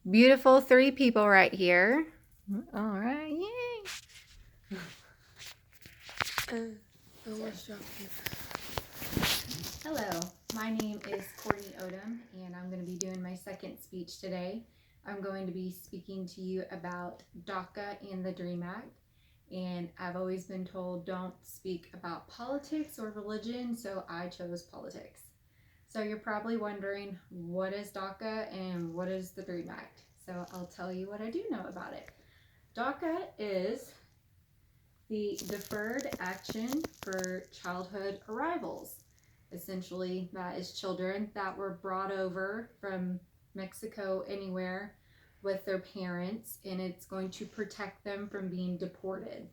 Beautiful three people right here. All right, yay. Hello, my name is Courtney Odom, and I'm going to be doing my second speech today. I'm going to be speaking to you about DACA and the DREAM Act. And I've always been told don't speak about politics or religion, so I chose politics. So you're probably wondering, what is DACA and what is the DREAM Act? So I'll tell you what I do know about it. DACA is the Deferred Action for Childhood Arrivals. Essentially, that is children that were brought over from Mexico anywhere with their parents, and it's going to protect them from being deported.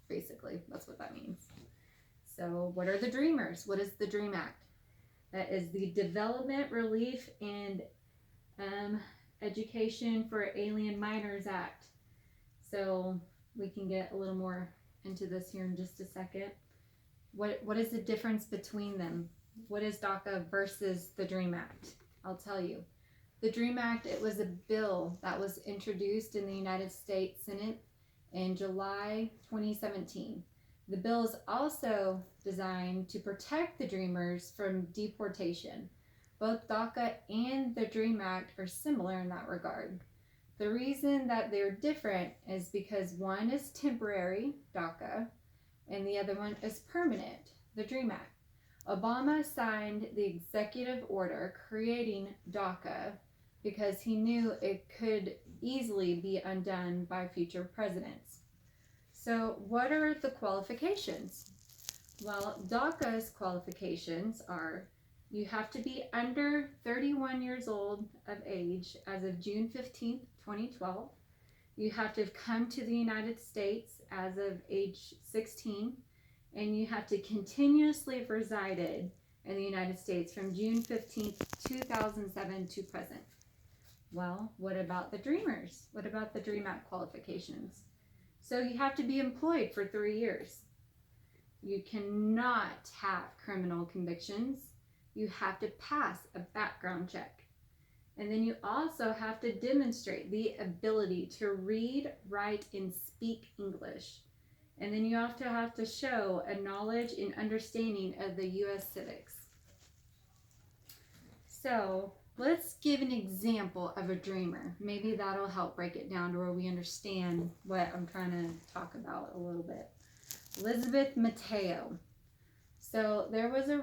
Basically, that's what that means. So, what are the Dreamers? What is the DREAM Act? That is the Development, Relief, and Education for Alien Minors Act. So, we can get a little more into this here in just a second. What is the difference between them? What is DACA versus the DREAM Act? I'll tell you. The DREAM Act, it was a bill that was introduced in the United States Senate in July 2017. The bill is also designed to protect the Dreamers from deportation. Both DACA and the DREAM Act are similar in that regard. The reason that they're different is because one is temporary, DACA, and the other one is permanent, the DREAM Act. Obama signed the executive order creating DACA because he knew it could easily be undone by future presidents. So, what are the qualifications? Well, DACA's qualifications are you have to be under 31 years old of age as of June 15th, 2012. You have to have come to the United States as of age 16, and you have to continuously have resided in the United States from June 15th, 2007 to present. Well, what about the Dreamers? What about the DREAM Act qualifications? So you have to be employed for 3 years. You cannot have criminal convictions. You have to pass a background check. And then you also have to demonstrate the ability to read, write, and speak English. And then you also have to show a knowledge and understanding of the U.S. civics. So let's give an example of a dreamer. Maybe that'll help break it down to where we understand what I'm trying to talk about a little bit. Elizabeth Mateo. So there was a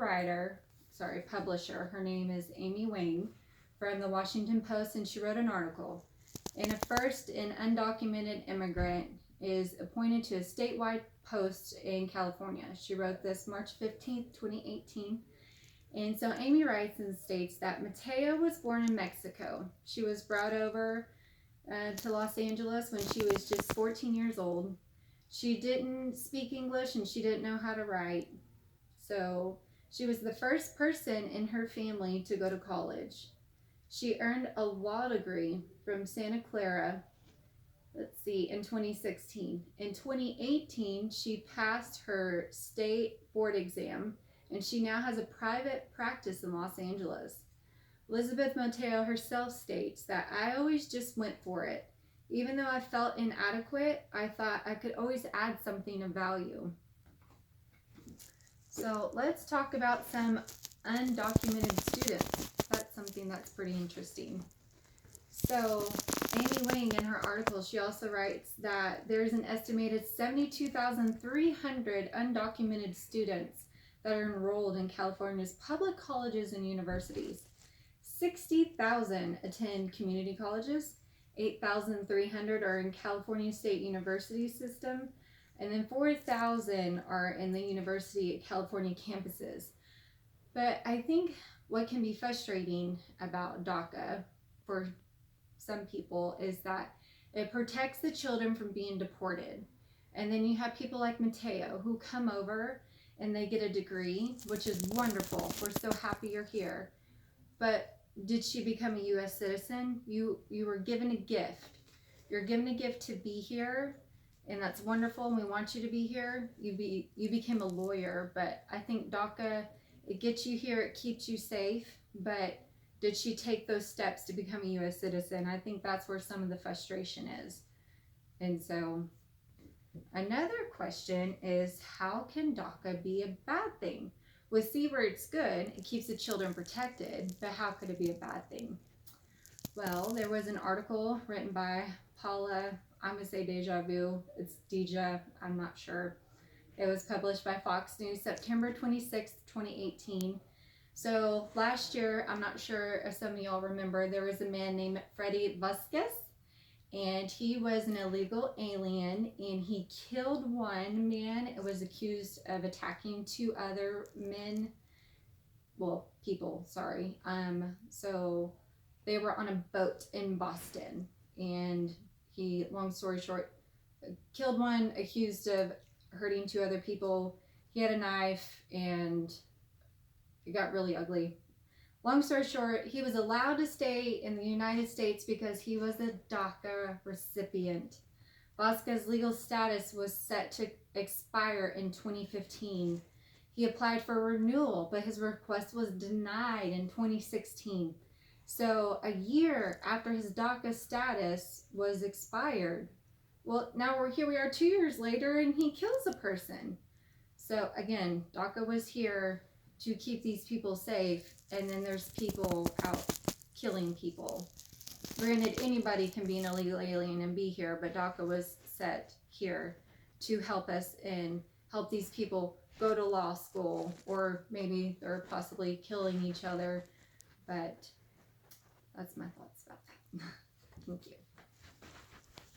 publisher. Her name is Amy Wang from the Washington Post, and she wrote an article. And a first and undocumented immigrant is appointed to a statewide post in California. She wrote this March 15th, 2018. And so Amy writes and states that Mateo was born in Mexico. She was brought over to Los Angeles when she was just 14 years old. She didn't speak English and she didn't know how to write. So she was the first person in her family to go to college. She earned a law degree from Santa Clara, in 2016. In 2018, she passed her state board exam, and she now has a private practice in Los Angeles. Elizabeth Mateo herself states that I always just went for it. Even though I felt inadequate, I thought I could always add something of value. So let's talk about some undocumented students. That's something that's pretty interesting. So Amy Wang, in her article, she also writes that there's an estimated 72,300 undocumented students that are enrolled in California's public colleges and universities. 60,000 attend community colleges, 8,300 are in California State University system, and then 4,000 are in the University of California campuses. But I think what can be frustrating about DACA for some people is that it protects the children from being deported. And then you have people like Mateo who come over and they get a degree, which is wonderful. We're so happy you're here. But did she become a U.S. citizen? You were given a gift. You're given a gift to be here, and that's wonderful, and we want you to be here. You became a lawyer, but I think DACA, it gets you here, it keeps you safe, but did she take those steps to become a U.S. citizen? I think that's where some of the frustration is. And so another question is, how can DACA be a bad thing? We see where it's good, it keeps the children protected, but how could it be a bad thing? Well, there was an article written by Paula, I'm going to say Deja Vu, it's Deja, I'm not sure. It was published by Fox News September 26th, 2018. So last year, I'm not sure if some of y'all remember, there was a man named Freddy Vasquez, and he was an illegal alien, and he killed one man. It was accused of attacking two other men, well, people, sorry. So they were on a boat in Boston, and he, long story short, killed one, accused of hurting two other people. He had a knife, and it got really ugly. Long story short, he was allowed to stay in the United States because he was a DACA recipient. Vasquez's legal status was set to expire in 2015. He applied for renewal, but his request was denied in 2016. So a year after his DACA status was expired, well, now we are 2 years later, and he kills a person. So again, DACA was here to keep these people safe, and then there's people out killing people. Granted, anybody can be an illegal alien and be here, but DACA was set here to help us and help these people go to law school, or maybe they're possibly killing each other. But that's my thoughts about that. Thank you.